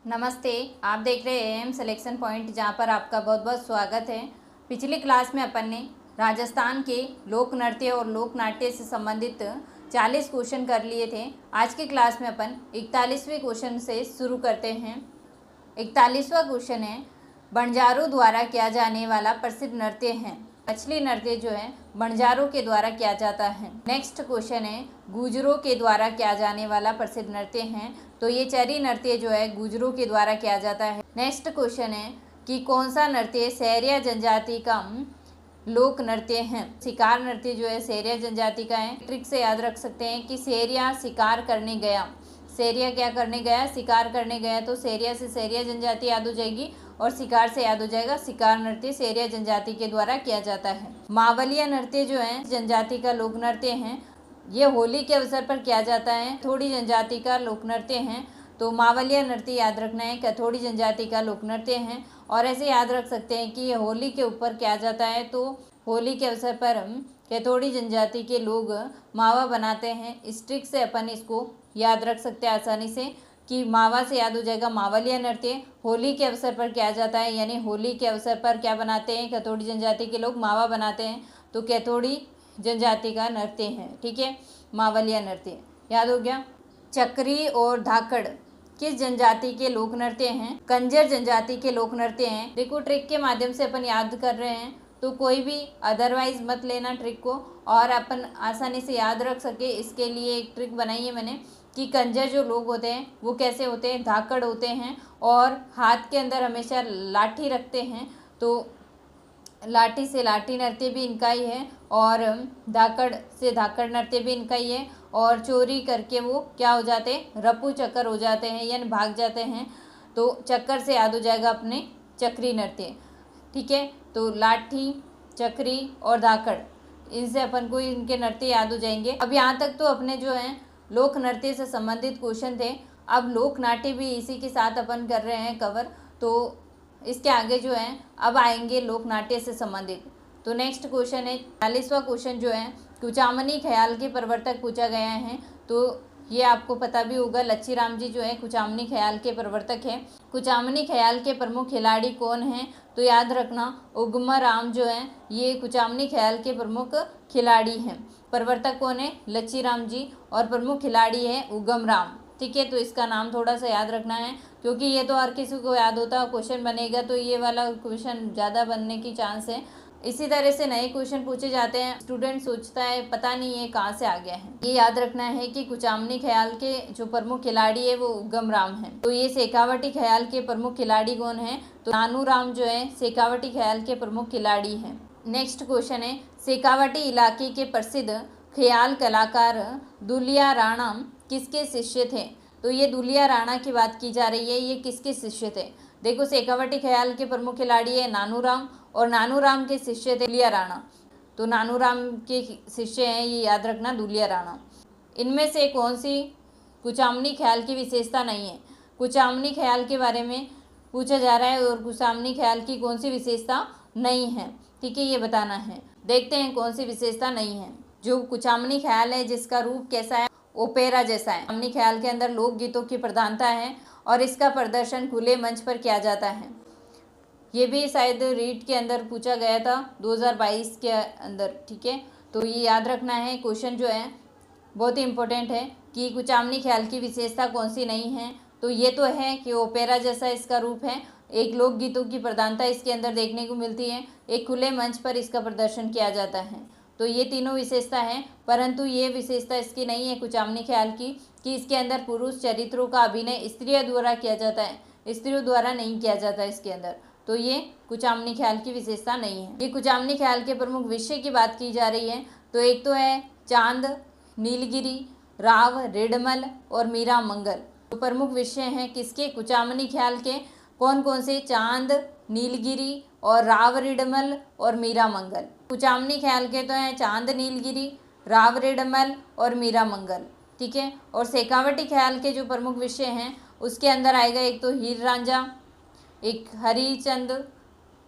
नमस्ते। आप देख रहे हैं एम सिलेक्शन पॉइंट, जहां पर आपका बहुत बहुत स्वागत है। पिछली क्लास में अपन ने राजस्थान के लोक नृत्य और लोक नाट्य से संबंधित 40 क्वेश्चन कर लिए थे। आज की क्लास में अपन 41वें क्वेश्चन से शुरू करते हैं। 41वां क्वेश्चन है, बंजारों द्वारा किया जाने वाला प्रसिद्ध नृत्य है। मछली नृत्य जो है बंजारों के द्वारा किया जाता है। नेक्स्ट क्वेश्चन है, गुजरों के द्वारा किया जाने वाला प्रसिद्ध नृत्य है। तो ये चरी नृत्य जो है गुजरों के द्वारा किया जाता है। नेक्स्ट क्वेश्चन है कि कौन सा नृत्य सहरिया जनजाति का लोक नृत्य है। शिकार नृत्य जो है सहरिया जनजाति का है। ट्रिक से याद रख सकते हैं कि सहरिया शिकार करने गया। सहरिया क्या करने गया? शिकार करने गया। तो सहरिया से सहरिया जनजाति याद हो जाएगी और शिकार से याद हो जाएगा शिकार नृत्य सहरिया जनजाति के द्वारा किया जाता है। मावलिया नृत्य जो है जनजाति का लोक नृत्य है। ये होली के अवसर पर किया जाता है। थोड़ी जनजाति का लोक नृत्य है। तो मावलिया नृत्य याद रखना है, कथोड़ी जनजाति का लोक नृत्य है। और ऐसे याद रख सकते हैं कि ये होली के ऊपर किया जाता है। तो होली के अवसर पर कैथोड़ी जनजाति के लोग मावा बनाते हैं। इस ट्रिक से अपन इसको याद रख सकते हैं आसानी से कि मावा से याद हो जाएगा मावलिया नृत्य। होली के अवसर पर किया जाता है, यानी होली के अवसर पर क्या बनाते हैं? कैथोड़ी जनजाति के लोग मावा बनाते हैं। तो कैथोड़ी जनजाति का नृत्य है, ठीक है, मावलिया नृत्य याद हो गया। चक्री और धाकड़ किस जनजाति के लोक नृत्य हैं? कंजर जनजाति के लोक नृत्य हैं। देखो, ट्रिक के माध्यम से अपन याद कर रहे हैं, तो कोई भी अदरवाइज मत लेना ट्रिक को, और अपन आसानी से याद रख सके इसके लिए एक ट्रिक बनाई है मैंने कि कंजर जो लोग होते हैं वो कैसे होते हैं? धाकड़ होते हैं और हाथ के अंदर हमेशा लाठी रखते हैं। तो लाठी से लाठी नृत्य भी इनका ही है और धाकड़ से धाकड़ नृत्य भी इनका ही है। और चोरी करके वो क्या हो जाते हैं? रफू चक्कर हो जाते हैं, यानी भाग जाते हैं। तो चक्कर से याद हो जाएगा अपने चक्री नृत्य, ठीक है। तो लाठी, चक्री और धाकड़, इनसे अपन को इनके नृत्य याद हो जाएंगे। अब यहाँ तक तो अपने जो हैं लोक नृत्य से संबंधित क्वेश्चन थे। अब लोक नाट्य भी इसी के साथ अपन कर रहे हैं कवर। तो इसके आगे जो है अब आएंगे लोक नाट्य से संबंधित। तो नेक्स्ट क्वेश्चन है 40वां क्वेश्चन जो है कुचामनी ख्याल के प्रवर्तक पूछा गया है। तो ये आपको पता भी होगा, लच्छी राम जी जो है कुचामनी ख्याल के प्रवर्तक हैं। कुचामनी ख्याल के प्रमुख खिलाड़ी कौन हैं? तो याद रखना, उगमा राम जो है ये कुचामनी ख्याल के प्रमुख खिलाड़ी हैं। प्रवर्तक कौन है? लच्छी राम जी। और प्रमुख खिलाड़ी है उगम राम, ठीक है। तो इसका नाम थोड़ा सा याद रखना है, क्योंकि ये तो हर किसी को याद होता क्वेश्चन बनेगा, तो ये वाला क्वेश्चन ज़्यादा बनने की चांस है। इसी तरह से नए क्वेश्चन पूछे जाते हैं, स्टूडेंट सोचता है पता नहीं ये कहाँ से आ गया है। ये याद रखना है कि कुचामनी ख्याल के जो प्रमुख खिलाड़ी है वो उगम राम है। तो ये शेखावटी ख्याल के प्रमुख खिलाड़ी कौन है? तो नानू राम जो है शेखावटी ख्याल के प्रमुख खिलाड़ी हैं। नेक्स्ट क्वेश्चन है, शेखावटी इलाके के प्रसिद्ध ख्याल कलाकार दुलिया राणा किसके शिष्य थे? तो ये दुलिया राणा की बात की जा रही है, ये किसके शिष्य थे? देखो, शेखावटी ख्याल के प्रमुख खिलाड़ी है नानू राम और नानू राम के शिष्य थे दुलिया राणा। तो नानू राम के शिष्य हैं, ये याद रखना, दुलिया राणा। इनमें से कौन सी कुचामनी ख्याल की विशेषता नहीं है? कुचामनी ख्याल के बारे में पूछा जा रहा है और कुचामनी ख्याल की कौन सी विशेषता नहीं है, ठीक है, ये बताना है। देखते हैं कौन सी विशेषता नहीं है। जो कुचामनी ख्याल है जिसका रूप कैसा है? ओपेरा जैसा है। कुचामनी ख्याल के अंदर लोकगीतों की प्रधानता है और इसका प्रदर्शन खुले मंच पर किया जाता है। ये भी शायद रीट के अंदर पूछा गया था 2022 के अंदर, ठीक है। तो ये याद रखना है, क्वेश्चन जो है बहुत ही इम्पोर्टेंट है कि कुचामनी ख्याल की विशेषता कौन सी नहीं है। तो ये तो है कि ओपेरा जैसा इसका रूप है, एक लोकगीतों की प्रधानता इसके अंदर देखने को मिलती है, एक खुले मंच पर इसका प्रदर्शन किया जाता है। तो ये तीनों विशेषता हैं, परंतु ये विशेषता इसकी नहीं है कुचामनी ख्याल की कि इसके अंदर पुरुष चरित्रों का अभिनय स्त्रियों द्वारा किया जाता है, स्त्रियों द्वारा नहीं किया जाता इसके अंदर। तो ये कुचामनी ख्याल की विशेषता नहीं है। ये कुचामनी ख्याल के प्रमुख विषय की बात की जा रही है। तो एक तो है चांद, नीलगिरी, राव, रेडमल और मीरा मंगल। तो प्रमुख विषय हैं किसके? कुचामनी ख्याल के। कौन कौन से? चांद, नीलगिरी और राव, रेडमल और मीरा मंगल। कुचामनी ख्याल के तो हैं चांद, नीलगिरी, राव, रेडमल और मीरा मंगल, ठीक है। और शेखावटी ख्याल के जो प्रमुख विषय हैं उसके अंदर आएगा एक तो हीर रांझा, एक हरिचंद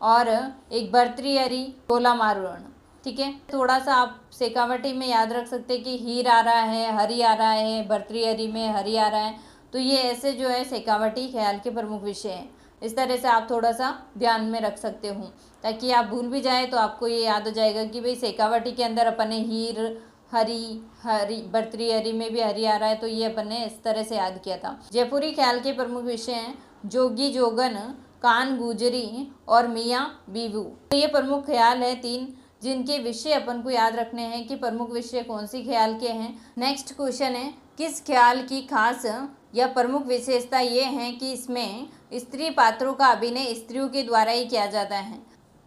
और एक भर्तृहरि टोला मारवाड़, ठीक है। थोड़ा सा आप शेखावटी में याद रख सकते हैं कि हीर आ रहा है, हरि आ रहा है, भर्तृहरि में हरि आ रहा है। तो ये ऐसे जो है शेखावटी ख्याल के प्रमुख विषय हैं। इस तरह से आप थोड़ा सा ध्यान में रख सकते हो, ताकि आप भूल भी जाए तो आपको ये याद हो जाएगा कि भाई शेखावटी के अंदर अपन ने हीर, हरी भर्तृहरि में भी हरि आ रहा है, तो ये अपन ने इस तरह से याद किया था। जयपुरी ख्याल के प्रमुख विषय हैं जोगी जोगन, कान गुजरी और मियाँ बीवी। तो ये प्रमुख ख्याल है 3, जिनके विषय अपन को याद रखने हैं कि प्रमुख विषय कौन सी ख्याल के हैं। नेक्स्ट क्वेश्चन है, किस ख्याल की खास या प्रमुख विशेषता ये है कि इसमें स्त्री पात्रों का अभिनय स्त्रियों के द्वारा ही किया जाता है।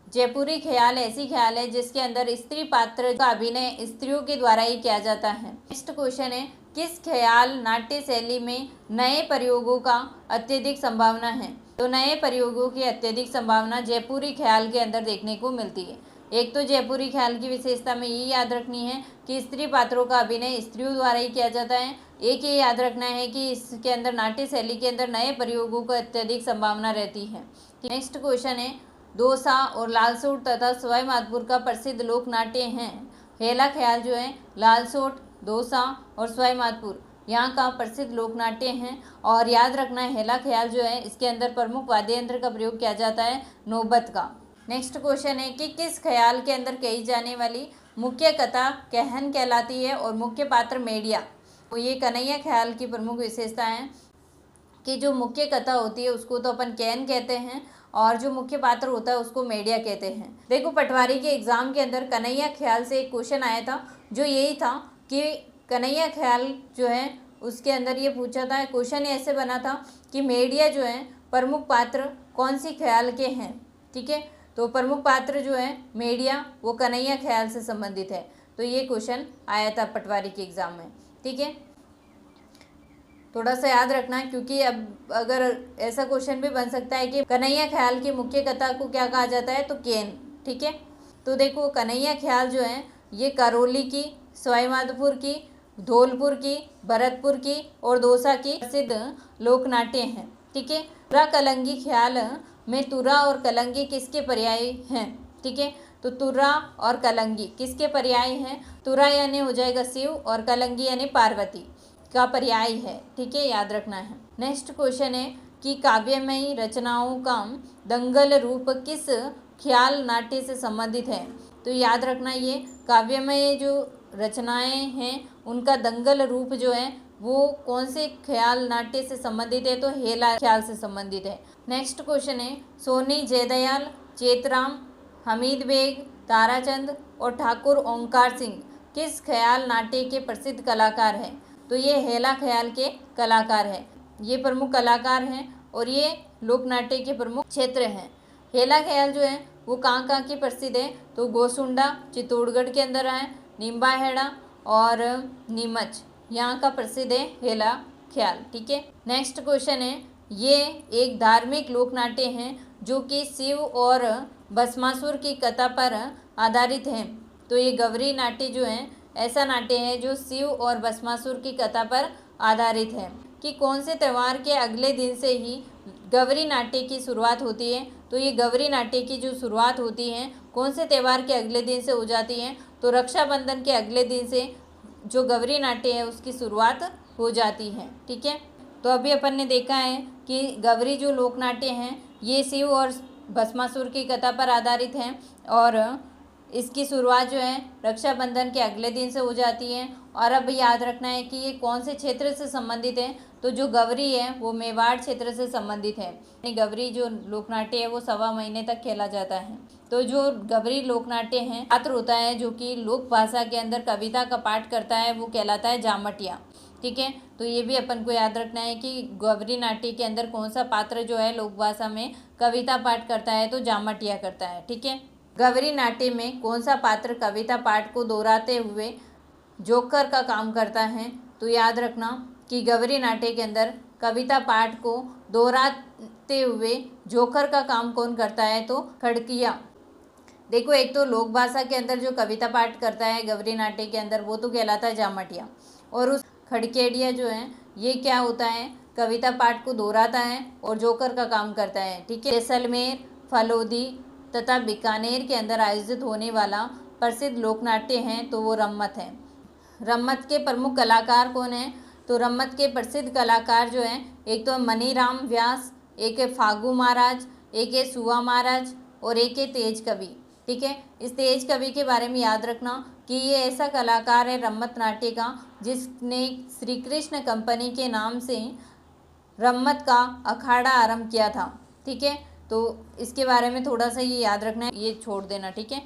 जयपुरी ख्याल ऐसी ख्याल है जिसके अंदर स्त्री पात्र का अभिनय स्त्रियों के द्वारा ही किया जाता है। नेक्स्ट क्वेश्चन है, किस ख्याल नाट्य शैली में नए प्रयोगों का अत्यधिक संभावना है। तो नए प्रयोगों की अत्यधिक संभावना जयपुरी ख्याल के अंदर देखने को मिलती है। एक तो जयपुरी ख्याल की विशेषता में ये याद रखनी है कि स्त्री पात्रों का अभिनय स्त्रियों द्वारा ही किया जाता है। एक ये याद रखना है कि इसके अंदर नाट्य शैली के अंदर नए प्रयोगों को अत्यधिक संभावना रहती है। नेक्स्ट क्वेश्चन है, दोसा और लालसोट तथा सवाई माधोपुर का प्रसिद्ध लोक नाट्य है। हेला ख्याल जो है लालसोट, दोसा और सवाई माधोपुर यहाँ का प्रसिद्ध लोक नाट्य है। और याद रखना है हेला ख्याल जो है इसके अंदर प्रमुख वाद्य यंत्र का प्रयोग किया जाता है नौबत का। नेक्स्ट क्वेश्चन है कि किस ख्याल के अंदर कही जाने वाली मुख्य कथा कहन कहलाती है और मुख्य पात्र मेडिया। तो ये कन्हैया ख्याल की प्रमुख विशेषता है कि जो मुख्य कथा होती है उसको तो अपन कहन कहते हैं और जो मुख्य पात्र होता है उसको मेडिया कहते हैं। देखो पटवारी के एग्जाम के अंदर कन्हैया ख्याल से एक क्वेश्चन आया था जो यही था कि कन्हैया ख्याल जो है उसके अंदर ये पूछा था, क्वेश्चन ऐसे बना था कि मेडिया जो है प्रमुख पात्र कौन सी ख्याल के हैं। ठीक है, तो प्रमुख पात्र जो है मेडिया वो कन्हैया ख्याल से संबंधित है। तो ये क्वेश्चन आया था पटवारी के एग्जाम में। ठीक है, थोड़ा सा याद रखना है क्योंकि अब अगर ऐसा क्वेश्चन भी बन सकता है कि कन्हैया ख्याल की मुख्य कथा को क्या कहा जाता है, तो केन। ठीक है, तो देखो कन्हैया ख्याल जो है ये करौली की, सवाई माधोपुर की, धौलपुर की, भरतपुर की और दौसा की प्रसिद्ध लोक नाट्य हैं। ठीक है, तुरा कलंगी ख्याल में तुरा और कलंगी किसके पर्याय हैं। ठीक है, तो तुरा और कलंगी किसके पर्याय हैं। तुरा यानी हो जाएगा शिव और कलंगी यानी पार्वती का पर्याय है। ठीक है, याद रखना है। नेक्स्ट क्वेश्चन है कि काव्यमयी रचनाओं का दंगल रूप किस ख्याल नाट्य से संबंधित है। तो याद रखना ये काव्यमय जो रचनाएं हैं उनका दंगल रूप जो है वो कौन से ख्याल नाट्य से संबंधित है, तो हेला ख्याल से संबंधित है। नेक्स्ट क्वेश्चन है, सोनी जयदयाल, चेतराम, हमीद बेग, ताराचंद और ठाकुर ओंकार सिंह किस ख्याल नाट्य के प्रसिद्ध कलाकार हैं। तो ये हेला ख्याल के कलाकार हैं, ये प्रमुख कलाकार हैं और ये लोक नाट्य के प्रमुख क्षेत्र हैं। हेला ख्याल जो है वो कहाँ की प्रसिद्ध है, तो गोसुंडा चित्तौड़गढ़ के अंदर है, निम्बाहेड़ा और नीमच यहाँ का प्रसिद्ध है हेला ख्याल। ठीक है, नेक्स्ट क्वेश्चन है, ये एक धार्मिक लोक नाट्य है जो कि शिव और भस्मासुर की कथा पर आधारित है। तो ये गौरी नाट्य जो है ऐसा नाट्य है जो शिव और भस्मासुर की कथा पर आधारित है। कि कौन से त्यौहार के अगले दिन से ही गौरी नाट्य की शुरुआत होती है। तो ये गौरी नाट्य की जो शुरुआत होती है कौन से त्यौहार के अगले दिन से हो जाती है, तो रक्षाबंधन के अगले दिन से जो गौरी नाट्य है उसकी शुरुआत हो जाती है। ठीक है, तो अभी अपन ने देखा है कि गौरी जो लोक नाट्य हैं ये शिव और भस्मासुर की कथा पर आधारित हैं और इसकी शुरुआत जो है रक्षाबंधन के अगले दिन से हो जाती है। और अब याद रखना है कि ये कौन से क्षेत्र से संबंधित है, तो जो गौरी है वो मेवाड़ क्षेत्र से संबंधित है। गौरी जो लोकनाट्य है वो 1.25 महीने तक खेला जाता है। तो जो गौरी लोकनाट्य है पात्र होता है जो कि लोक भाषा के अंदर कविता का पाठ करता है वो कहलाता है जामटिया। ठीक है, तो ये भी अपन को याद रखना है कि गौरी नाट्य के अंदर कौन सा पात्र जो है लोक भाषा में कविता पाठ करता है, तो जामटिया करता है। ठीक है, गौरी नाट्य में कौन सा पात्र कविता पाठ को दोहराते हुए जोकर का काम करता है, तो याद रखना कि गौरी नाट्य के अंदर कविता पाठ को दोहराते हुए जोकर का काम कौन करता है, तो खड़किया। देखो एक तो लोक भाषा के अंदर जो कविता पाठ करता है गौरी नाट्य के अंदर वो तो कहलाता है जामटिया, और उस खड़केड़िया जो है ये क्या होता है, कविता पाठ को दोहराता है और जोकर का काम करता है। ठीक है, जैसलमेर, फलोदी तथा बीकानेर के अंदर आयोजित होने वाला प्रसिद्ध लोकनाट्य है तो वो रम्मत है। रम्मत के प्रमुख कलाकार कौन हैं, तो रम्मत के प्रसिद्ध कलाकार जो हैं, एक तो मनीराम व्यास, एक है फागू महाराज, एक है सुआ महाराज और एक है तेज कवि। ठीक है, इस तेज कवि के बारे में याद रखना कि ये ऐसा कलाकार है रम्मत नाट्य का जिसने श्री कृष्ण कंपनी के नाम से रम्मत का अखाड़ा आरंभ किया था। ठीक है, तो इसके बारे में थोड़ा सा ये याद रखना है, ये छोड़ देना। ठीक है,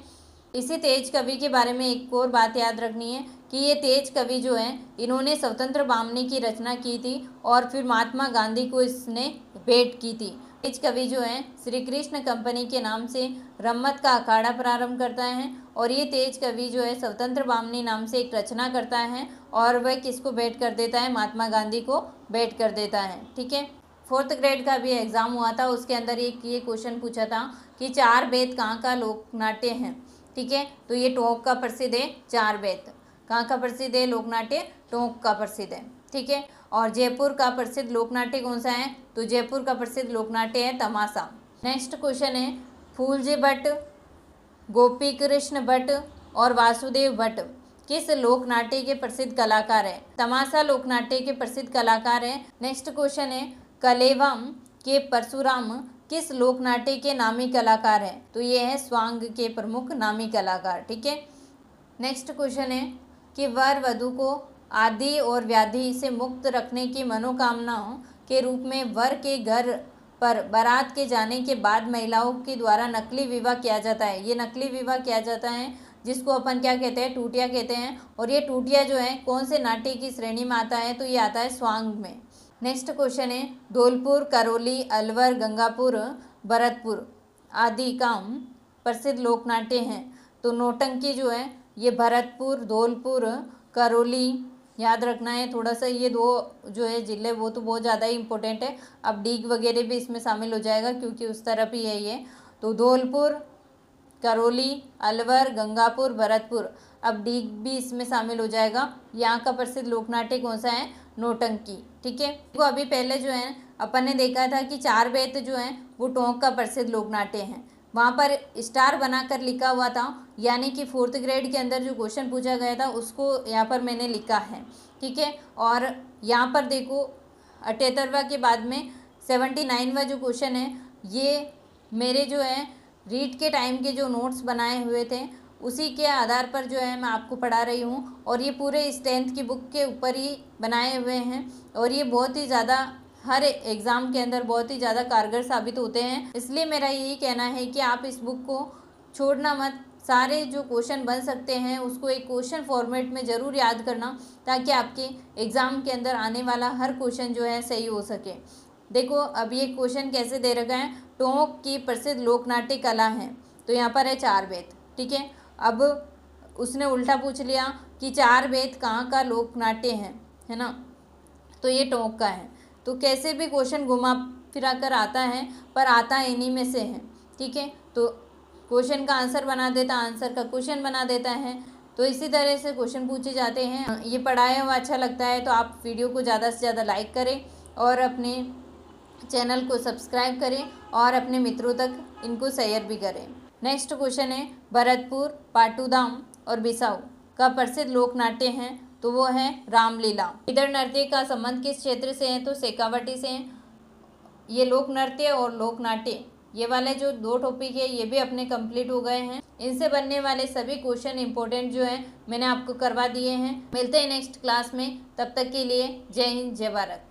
इसी तेज कवि के बारे में एक और बात याद रखनी है कि ये तेज कवि जो हैं, इन्होंने स्वतंत्र बामनी की रचना की थी और फिर महात्मा गांधी को इसने भेंट की थी। तेज कवि जो हैं श्री कृष्ण कंपनी के नाम से रम्मत का अखाड़ा प्रारंभ करता है और ये तेज कवि जो है स्वतंत्र बामनी नाम से एक रचना करता है और वह किसको भेंट कर देता है, महात्मा गांधी को भेंट कर देता है। ठीक है, 4th ग्रेड का भी एग्ज़ाम हुआ था, उसके अंदर एक ये क्वेश्चन पूछा था कि 4 बेत कहाँ का लोकनाट्य है। ठीक है, तो ये टोंक का प्रसिद्ध है 4 बेत। कहाँ का प्रसिद्ध है लोकनाट्य, टोंक का प्रसिद्ध है। ठीक है, और जयपुर का प्रसिद्ध लोकनाट्य कौन सा है, तो जयपुर का प्रसिद्ध लोकनाट्य है तमाशा। नेक्स्ट क्वेश्चन है फूलजी भट्ट, गोपी कृष्ण भट्ट और वासुदेव भट्ट किस लोकनाट्य के प्रसिद्ध कलाकार हैं। तमाशा लोकनाट्य के प्रसिद्ध कलाकार हैं। नेक्स्ट क्वेश्चन है कलेवम के परशुराम किस लोकनाट्य के नामी कलाकार हैं, तो ये है स्वांग के प्रमुख नामी कलाकार। ठीक है, नेक्स्ट क्वेश्चन है कि वर वधू को आदि और व्याधि से मुक्त रखने की मनोकामनाओं के रूप में वर के घर पर बारात के जाने के बाद महिलाओं के द्वारा नकली विवाह किया जाता है। ये नकली विवाह किया जाता है जिसको अपन क्या कहते हैं, टूटिया कहते हैं। और ये टूटिया जो है कौन से नाट्य की श्रेणी में आता है, तो ये आता है स्वांग में। नेक्स्ट क्वेश्चन है धौलपुर, करौली, अलवर, गंगापुर, भरतपुर आदि काम प्रसिद्ध लोकनाट्य हैं। तो नौटंकी जो है ये भरतपुर, धौलपुर, करौली याद रखना है थोड़ा सा। ये 2 जो है जिले वो तो बहुत ज़्यादा ही इंपॉर्टेंट है। अब डीग वगैरह भी इसमें शामिल हो जाएगा क्योंकि उस तरफ ही है ये। तो धौलपुर, करौली, अलवर, गंगापुर, भरतपुर, अब डीग भी इसमें शामिल हो जाएगा। यहाँ का प्रसिद्ध लोकनाट्य कौन सा है, नौटंकी। ठीक है, तो अभी पहले जो है अपन ने देखा था कि 4 बेत जो हैं वो टोंक का प्रसिद्ध लोकनाट्य हैं। वहाँ पर स्टार बनाकर लिखा हुआ था, यानी कि 4th ग्रेड के अंदर जो क्वेश्चन पूछा गया था उसको यहाँ पर मैंने लिखा है। ठीक है, और यहाँ पर देखो 78वां के बाद में 79वां जो क्वेश्चन है ये मेरे जो है रीड के टाइम के जो नोट्स बनाए हुए थे उसी के आधार पर जो है मैं आपको पढ़ा रही हूँ और ये पूरे 10th की बुक के ऊपर ही बनाए हुए हैं और ये बहुत ही ज़्यादा हर एग्ज़ाम के अंदर बहुत ही ज़्यादा कारगर साबित होते हैं। इसलिए मेरा यही कहना है कि आप इस बुक को छोड़ना मत। सारे जो क्वेश्चन बन सकते हैं उसको एक क्वेश्चन फॉर्मेट में ज़रूर याद करना ताकि आपके एग्ज़ाम के अंदर आने वाला हर क्वेश्चन जो है सही हो सके। देखो अब ये क्वेश्चन कैसे दे रखा है, टोंक की प्रसिद्ध लोकनाट्य कला है, तो यहाँ पर है 4 बेत। ठीक है, अब उसने उल्टा पूछ लिया कि 4 बेत कहाँ का लोकनाट्य है ना, तो ये टोंक का है। तो कैसे भी क्वेश्चन घुमा फिरा कर आता है पर आता इन्हीं में से है। ठीक है, तो क्वेश्चन का आंसर बना देता, आंसर का क्वेश्चन बना देता है। तो इसी तरह से क्वेश्चन पूछे जाते हैं। ये पढ़ाया हुआ अच्छा लगता है तो आप वीडियो को ज़्यादा से ज़्यादा लाइक करें और अपने चैनल को सब्सक्राइब करें और अपने मित्रों तक इनको शेयर भी करें। नेक्स्ट क्वेश्चन है भरतपुर, पाटूदाम और बिसाऊ का प्रसिद्ध लोकनाट्य है, तो वो है रामलीला। इधर नृत्य का संबंध किस क्षेत्र से है, तो शेखावटी से है। ये लोक नृत्य और लोकनाट्य ये वाले जो 2 टॉपिक है ये भी अपने कंप्लीट हो गए हैं। इनसे बनने वाले सभी क्वेश्चन इंपॉर्टेंट जो है मैंने आपको करवा दिए हैं। मिलते हैं नेक्स्ट क्लास में, तब तक के लिए जय हिंद, जय भारत।